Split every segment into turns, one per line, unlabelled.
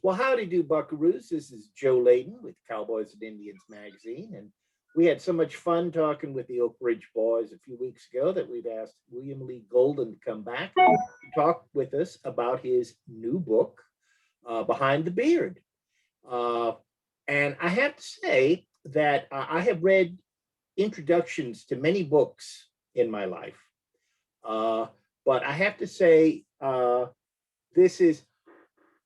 Well, howdy do, buckaroos. This is Joe Leydon with Cowboys and Indians magazine. And we had so much fun talking with the Oak Ridge boys a few weeks ago that we've asked William Lee Golden to come back to talk with us about his new book, Behind the Beard. Uh, and I have to say that I have read introductions to many books in my life. Uh, but I have to say, this is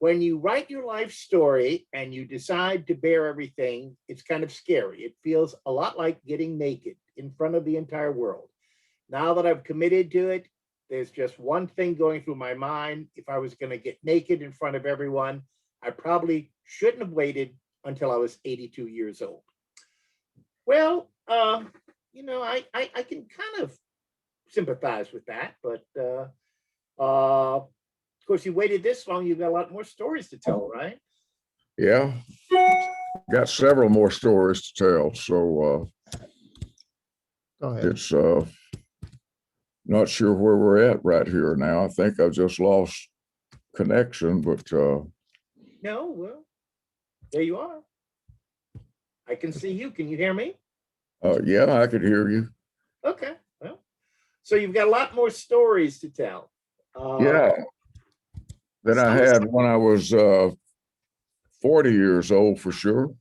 when you write your life story and you decide to bear everything, it's kind of scary. It feels a lot like getting naked in front of the entire world. Now that I've committed to it, there's just one thing going through my mind. If I was going to get naked in front of everyone, I probably shouldn't have waited until I was 82 years old. Well, I can kind of sympathize with that, but of course, you waited this long, you've got a lot more stories to tell, right?
Yeah, got several more stories to tell. So
Go ahead.
it's not sure where we're at right here now. I think I've just lost connection, but
No, well, there you are. I can see you. Can you hear me?
yeah, I could hear you.
Okay. Well, so you've got a lot more stories to tell.
Yeah, than I had when I was 40 years old, for sure.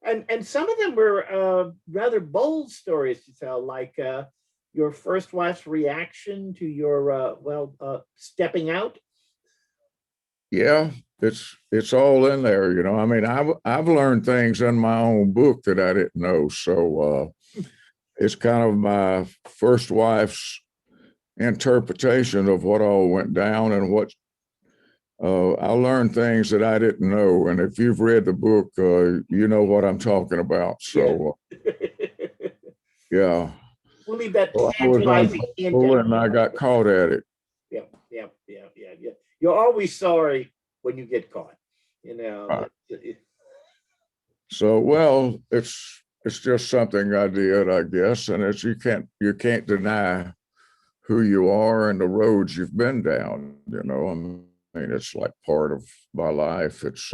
and some of them were rather bold stories to tell, like your first wife's reaction to your stepping out.
Yeah, it's all in there, you know. I mean, I've learned things in my own book that I didn't know. So it's kind of my first wife's interpretation of what all went down and what I learned things that I didn't know. And if you've read the book, you know what I'm talking about. So yeah.
We'll leave that
Well, I was on
tantalizing hint
patrol
out.
and I got caught at it.
Yeah. You're always sorry when you get caught, you know.
Right. So, well, it's just something I did, I guess, and it's you can't deny who you are and the roads you've been down. You know, I mean, it's like part of my life. It's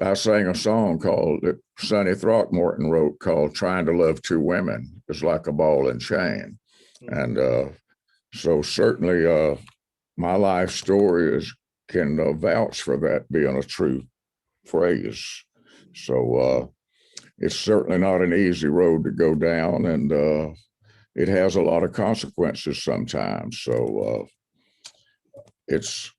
I sang a song called that Sonny Throckmorton wrote called "Trying to Love Two Women is Like a Ball and Chain," and so certainly my life story can vouch for that being a true phrase. So it's certainly not an easy road to go down, and it has a lot of consequences sometimes. So it's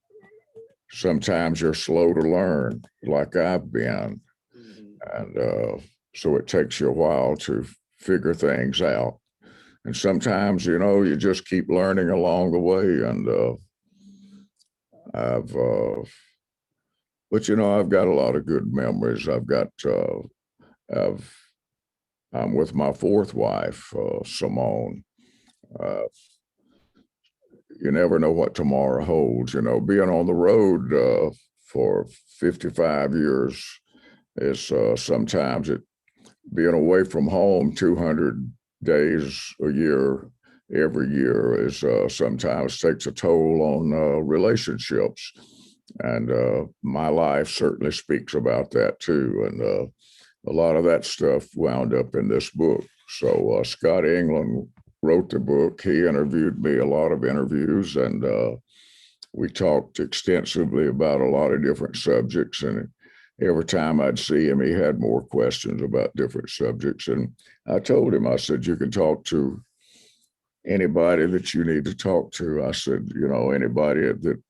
sometimes you're slow to learn, like I've been, and so it takes you a while to figure things out. And sometimes, you know, you just keep learning along the way. And but you know, I've got a lot of good memories. I'm with my fourth wife, Simone. Uh, you never know what tomorrow holds. You know, being on the road for 55 years is sometimes being away from home 200 days a year, every year is sometimes takes a toll on relationships. And my life certainly speaks about that too. And a lot of that stuff wound up in this book. So Scott England wrote the book. He interviewed me a lot of interviews, and we talked extensively about a lot of different subjects. And every time I'd see him, he had more questions about different subjects. And I told him, I said, you can talk to anybody that you need to talk to. I said, you know, anybody that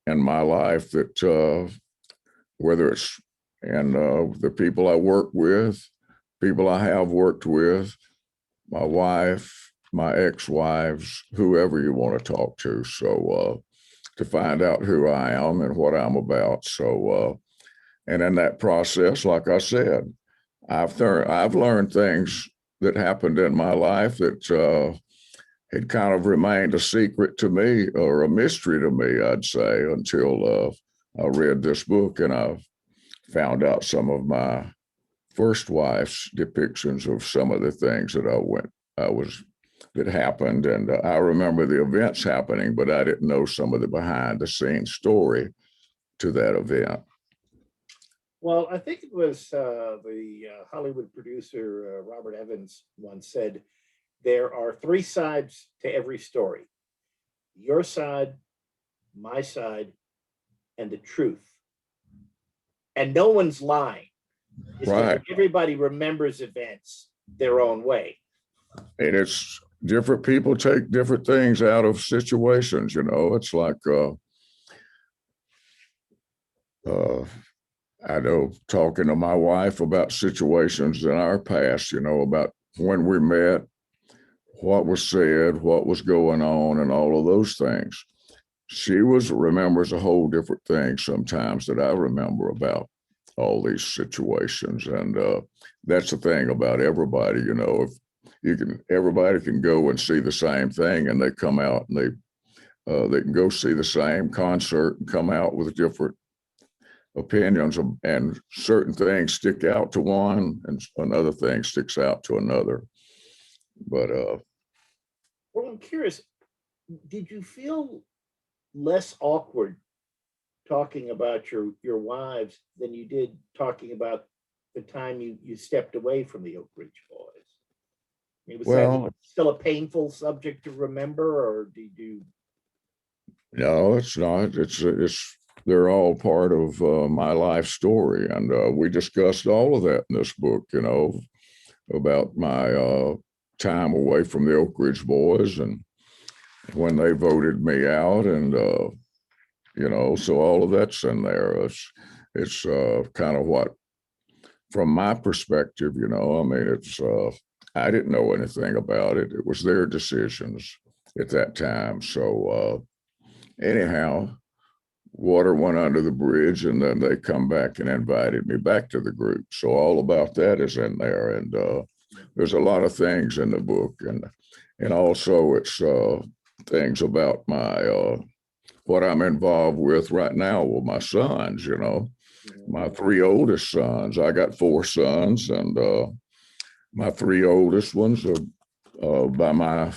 in my life that whether it's and the people I work with, people I have worked with, my wife, my ex-wives, whoever you want to talk to. So to find out who I am and what I'm about. So and in that process, like I said, I've learned things that happened in my life that had kind of remained a secret to me or a mystery to me, I'd say, until I read this book and I found out some of my first wife's depictions of some of the things that I was that happened. And I remember the events happening, but I didn't know some of the behind the scenes story to that event.
Well, I think it was the Hollywood producer Robert Evans once said, there are three sides to every story: your side, my side, and the truth. And no one's lying. It's
Right.
just everybody remembers events their own way.
And it's different people take different things out of situations, you know. It's like I know talking to my wife about situations in our past, you know, about when we met, what was said, what was going on, and all of those things. She remembers a whole different thing sometimes that I remember about all these situations. And that's the thing about everybody, you know, if everybody can go and see the same thing, and they come out and they can go see the same concert and come out with different opinions, and certain things stick out to one and another thing sticks out to another. But
well, I'm curious, did you feel less awkward talking about your wives than you did talking about the time you stepped away from the Oak Ridge Boys? I mean, was
well,
that still a painful subject to remember, or did you?
no, it's not. It's they're all part of my life story, and we discussed all of that in this book. You know, about my time away from the Oak Ridge Boys and when they voted me out, and you know, so all of that's in there. It's kind of what, from my perspective, you know, I mean, it's I didn't know anything about it. It was their decisions at that time. So anyhow, water went under the bridge, and then they come back and invited me back to the group. So all about that is in there, and there's a lot of things in the book, and also it's things about my what I'm involved with right now with my sons. You know, my three oldest sons. I got four sons, and my three oldest ones are by my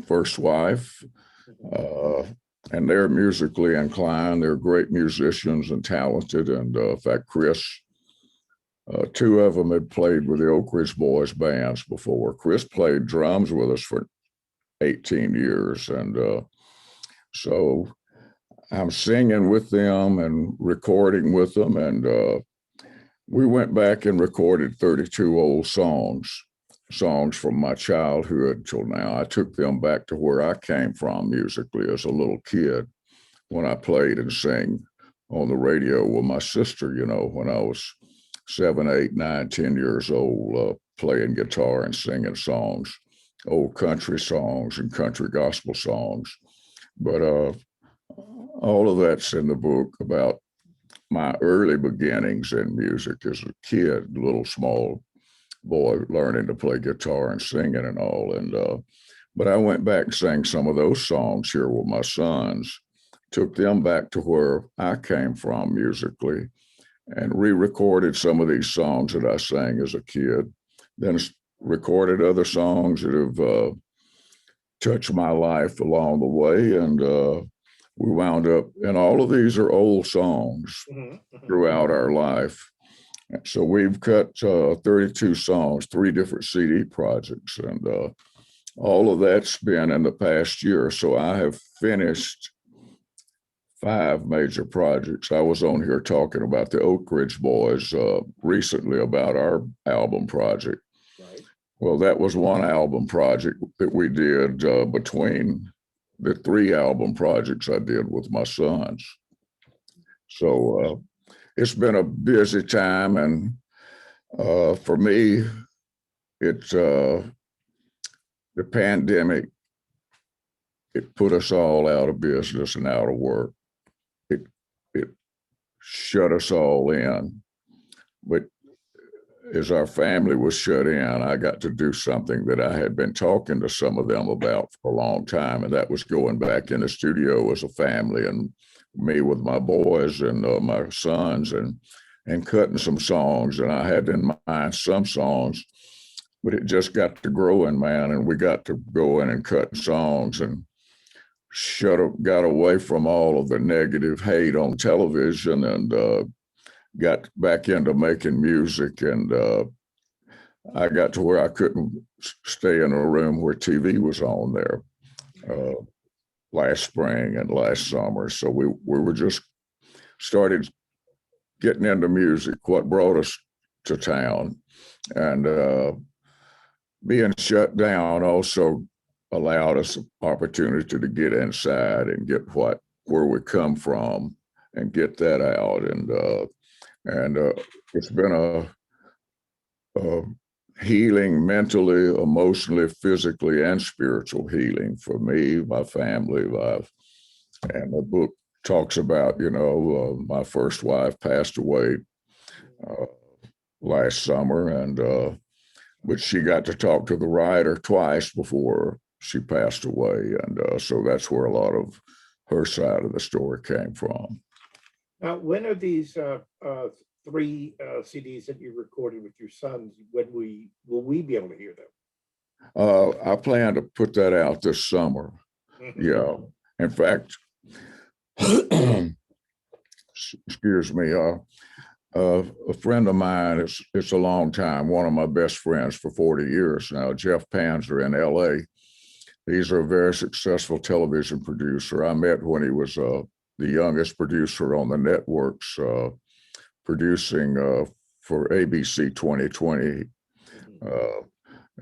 first wife. And they're musically inclined. They're great musicians and talented. And in fact, Chris, two of them had played with the Oak Ridge Boys bands before. Chris played drums with us for 18 years. And so I'm singing with them and recording with them. And we went back and recorded 32 old songs from my childhood till now. I took them back to where I came from musically as a little kid, when I played and sang on the radio with my sister, you know, when I was 7, 8, 9, 10 years old, playing guitar and singing songs, old country songs and country gospel songs. But all of that's in the book about my early beginnings in music as a kid, little small boy learning to play guitar and singing and all. And but I went back and sang some of those songs here with my sons, took them back to where I came from musically, and re-recorded some of these songs that I sang as a kid, then recorded other songs that have touched my life along the way. And we wound up, and all of these are old songs throughout our life. So we've cut 32 songs, 3 different CD projects, and all of that's been in the past year. So I have finished 5 major projects. I was on here talking about the Oak Ridge Boys recently about our album project.
Right.
Well, that was one album project that we did between the 3 album projects I did with my sons. So it's been a busy time, and for me, it's the pandemic. It put us all out of business and out of work. It shut us all in. But as our family was shut in, I got to do something that I had been talking to some of them about for a long time, and that was going back in the studio as a family, and me with my boys and my sons, and cutting some songs. And I had in mind some songs but it just got to growing, man, and we got to go in and cut songs and got away from all of the negative hate on television and got back into making music. And I got to where I couldn't stay in a room where TV was on there last spring and last summer. So we were just started getting into music, what brought us to town. And being shut down also allowed us an opportunity to get inside and get where we come from and get that out. And it's been a healing mentally, emotionally, physically, and spiritual healing for me, my family. And the book talks about, my first wife passed away last summer, and but she got to talk to the writer twice before she passed away, and so that's where a lot of her side of the story came from.
Now, when are these 3 CDs that you recorded with your sons? When will we be able to hear them?
I plan to put that out this summer. Yeah. In fact, excuse me, a friend of mine, it's a long time, one of my best friends for 40 years now, Jeff Panzer in LA. He's a very successful television producer. I met when he was the youngest producer on the networks, producing for ABC 2020.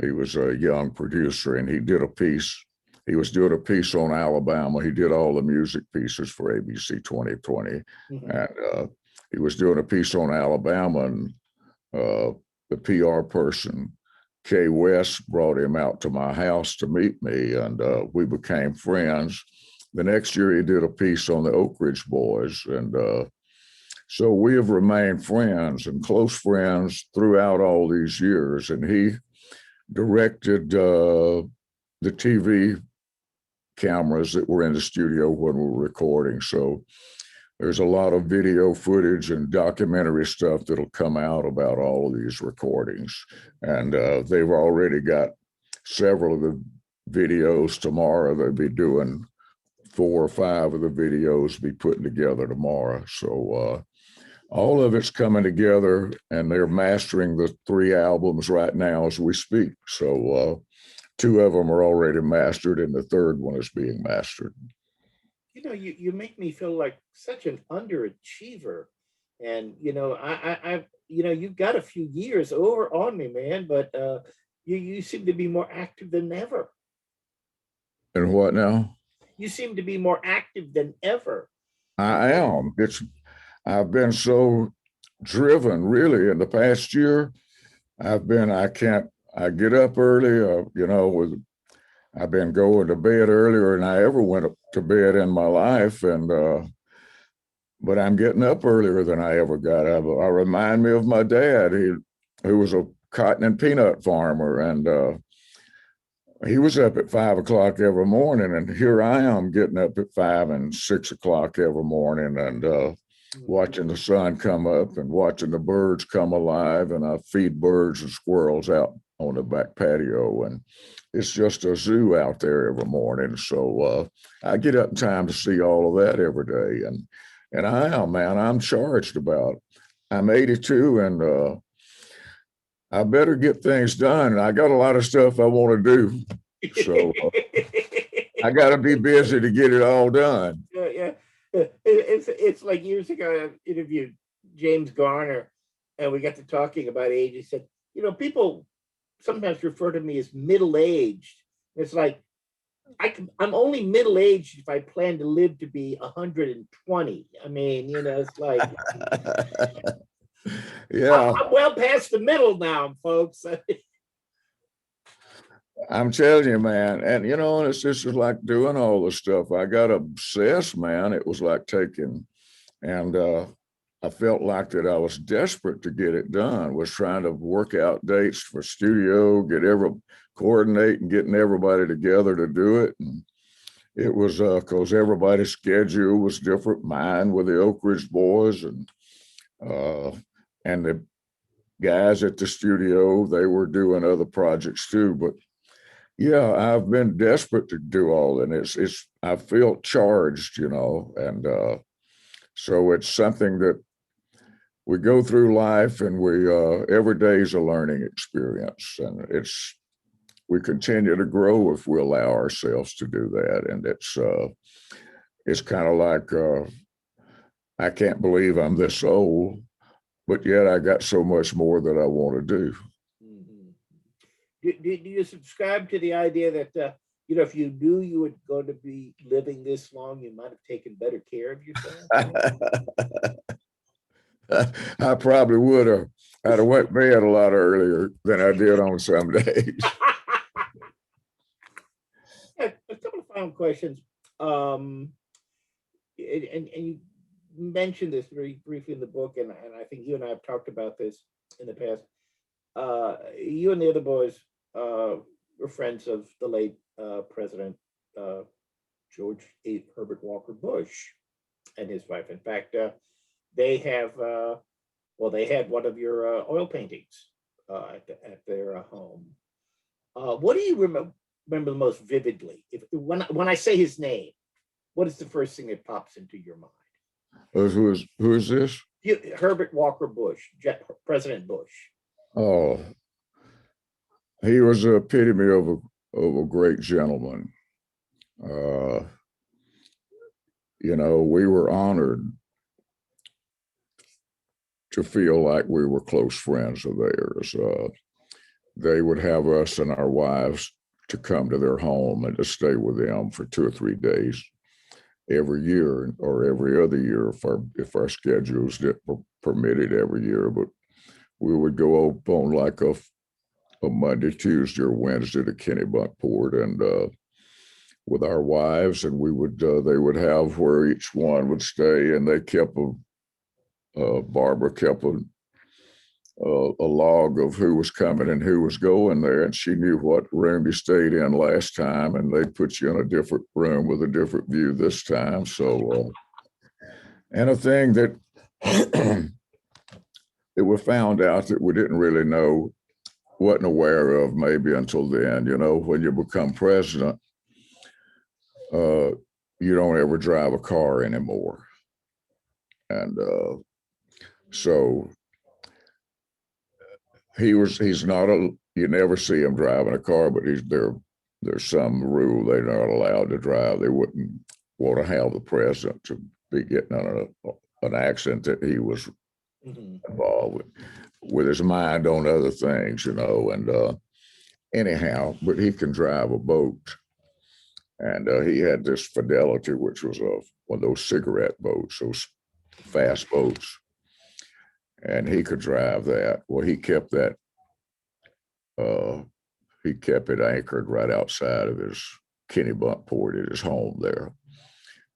He was a young producer, and he did a piece. He was doing a piece on Alabama. He did all the music pieces for ABC 2020. And he was doing a piece on Alabama, and the PR person, Kay West, brought him out to my house to meet me, and we became friends. The next year, he did a piece on the Oak Ridge Boys, and so we have remained friends and close friends throughout all these years. And he directed the TV cameras that were in the studio when we were recording. So there's a lot of video footage and documentary stuff that'll come out about all of these recordings. And they've already got several of the videos tomorrow. They'll be doing 4 or 5 of the videos be putting together tomorrow. So all of it's coming together, and they're mastering the 3 albums right now as we speak. So 2 of them are already mastered, and the 3rd one is being mastered.
You make me feel like such an underachiever, and I you've got a few years over on me, man, but you seem to be more active than ever.
And what now?
You seem to be more active than ever.
I am. I've been so driven, really, in the past year. I get up early, I've been going to bed earlier than I ever went to bed in my life, but I'm getting up earlier than I ever got up. I remind me of my dad, who was a cotton and peanut farmer, and he was up at 5 o'clock every morning, and here I am getting up at 5 and 6 o'clock every morning, and watching the sun come up and watching the birds come alive. And I feed birds and squirrels out on the back patio, and it's just a zoo out there every morning. So I get up in time to see all of that every day, and I'm charged about it. I'm 82, and I better get things done. I got a lot of stuff I want to do, so I got to be busy to get it all done.
Yeah. It's like years ago, I interviewed James Garner, and we got to talking about age. He said, people sometimes refer to me as middle-aged. It's like, I'm only middle-aged if I plan to live to be 120. I mean, it's like,
yeah,
I'm well past the middle now, folks.
I'm telling you, man. And it's just like doing all the stuff. I got obsessed, man. It was like and I felt like that I was desperate to get it done, was trying to work out dates for studio, coordinate and getting everybody together to do it. And it was because everybody's schedule was different. Mine with the Oak Ridge Boys, and guys at the studio, they were doing other projects too. But yeah, I've been desperate to do all, and I feel charged, and so it's something that we go through life, and we every day is a learning experience, and we continue to grow if we allow ourselves to do that. And it's kind of like I can't believe I'm this old, but yet I got so much more that I want to do.
Mhm. Do you subscribe to the idea that if you knew you were going to be living this long, you might have taken better care of yourself?
I probably would have. I'd have went to bed a lot earlier than I did on some days.
A couple of final questions. And you mentioned this very briefly in the book, and I think you and I have talked about this in the past. You and the other boys were friends of the late President George Herbert Walker Bush and his wife. In fact, they have they had one of your oil paintings at their home. What do you remember the most vividly? When I say his name, what is the first thing that pops into your mind?
Who is this?
Herbert Walker Bush, President Bush.
Oh, he was the epitome of a great gentleman. We were honored to feel like we were close friends of theirs. They would have us and our wives to come to their home and to stay with them for 2 or 3 days every year, or every other year if our schedules didn't permit it every year. But we would go up on like a Monday, Tuesday, or Wednesday to Kennebunkport, and with our wives, and they would have where each one would stay, and they kept Barbara kept a log of who was coming and who was going there, and she knew what room you stayed in last time, and they'd put you in a different room with a different view this time. So, and a thing that that we found out that we didn't really know, wasn't aware of maybe until then. When you become president, you don't ever drive a car anymore, and so he's not you never see him driving a car, but there's some rule they're not allowed to drive. They wouldn't want to have the president to be getting on an accident that he was involved with his mind on other things, and anyhow, but he can drive a boat. And he had this Fidelity, which was one of those cigarette boats, those fast boats. And he could drive that. Well, he kept that. He kept it anchored right outside of his Kennebunkport at his home there.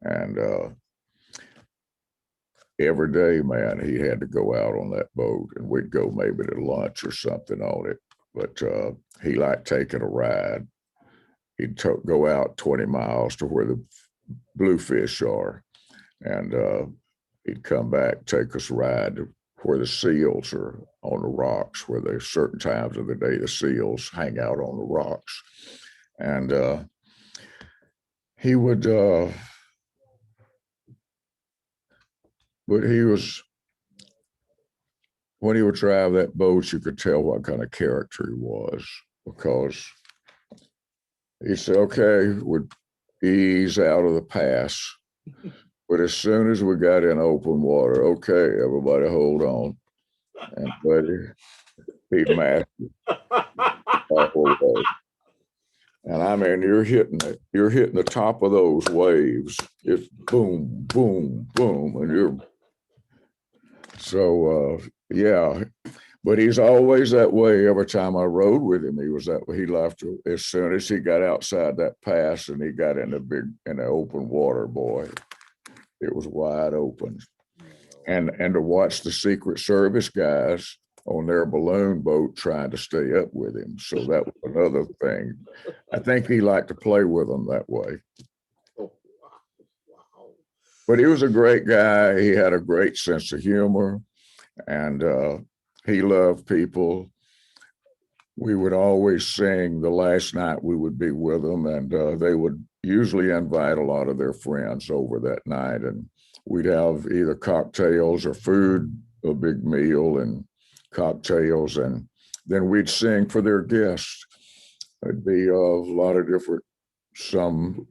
And every day, man, he had to go out on that boat, and we'd go maybe to lunch or something on it. But he liked taking a ride. He'd go out 20 miles to where the bluefish are, and he'd come back, take us a ride to where the seals are on the rocks, where there's certain times of the day the seals hang out on the rocks. And he would, but when he would drive that boat, you could tell what kind of character he was, because he said, okay, we'd ease out of the pass. But as soon as we got in open water, okay, everybody hold on. And buddy, he mastered all the way. And I mean, you're hitting the top of those waves. It's boom, boom, boom. And yeah. But he's always that way. Every time I rode with him, he was that way. He left as soon as he got outside that pass and he got in the open water, boy, it was wide open. And to watch the Secret Service guys on their balloon boat trying to stay up with him. So that was another thing. I think he liked to play with them that way.
Oh, wow.
But he was a great guy. He had a great sense of humor, and he loved people. We would always sing the last night we would be with them, and they would usually invite a lot of their friends over that night, and we'd have either cocktails or food, a big meal and cocktails, and then we'd sing for their guests. It'd be a lot of different, some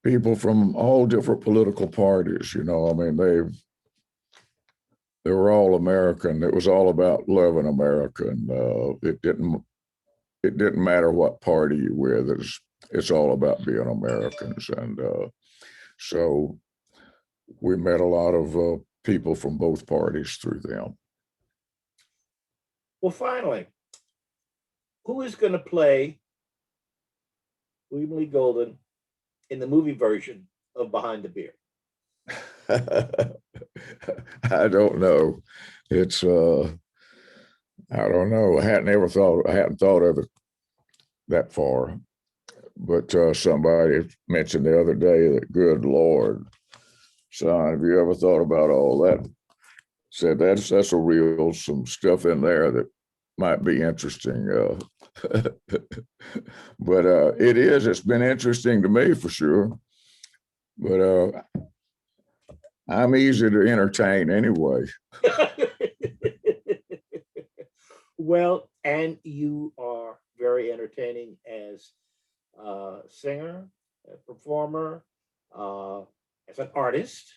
people from all different political parties, you know. I mean, they were all American. It was all about loving America, and it didn't matter what party you were. It's all about being Americans, and so we met a lot of people from both parties through them.
Well, finally, who is going to play William Lee Golden in the movie version of Behind the Beer?
I don't know. It's I don't know. I hadn't thought of it that far. But somebody mentioned the other day that, good Lord, son, have you ever thought about all that? Said that's some stuff in there that might be interesting. But it's been interesting to me for sure. But I'm easy to entertain anyway.
Well, and you are very entertaining as a singer, a performer, as an artist,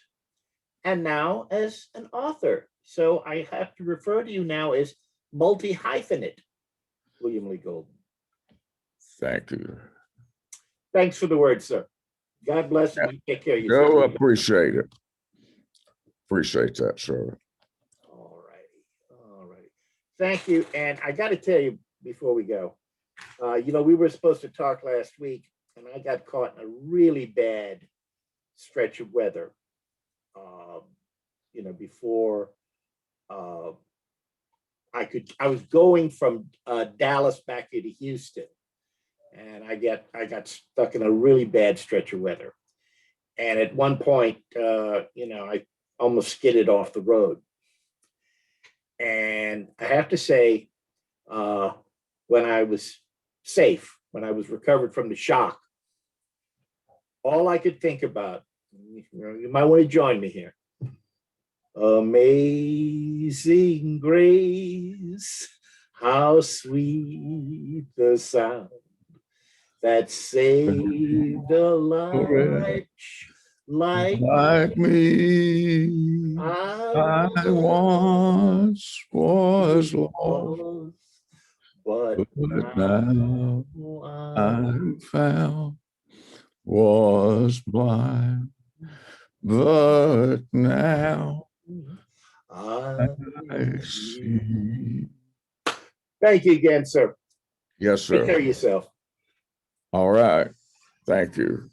and now as an author. So I have to refer to you now as multi-hyphenate William Lee Golden.
Thank you.
Thanks for the word, sir. God bless you. You take care of yourself.
No, appreciate it. Appreciate that, sir.
All righty. Thank you. And I got to tell you before we go, we were supposed to talk last week, and I got caught in a really bad stretch of weather. Before I was going from Dallas back into Houston, and I got stuck in a really bad stretch of weather. And at one point, I almost skidded off the road. And I have to say, when I was safe, when I was recovered from the shock, all I could think about, you might want to join me here. Amazing grace, how sweet the sound that saved a wretch like
me. I once was lost, but now I'm found, was blind, but now I see.
Thank you again, sir.
Yes, sir.
Take care of yourself.
All right. Thank you.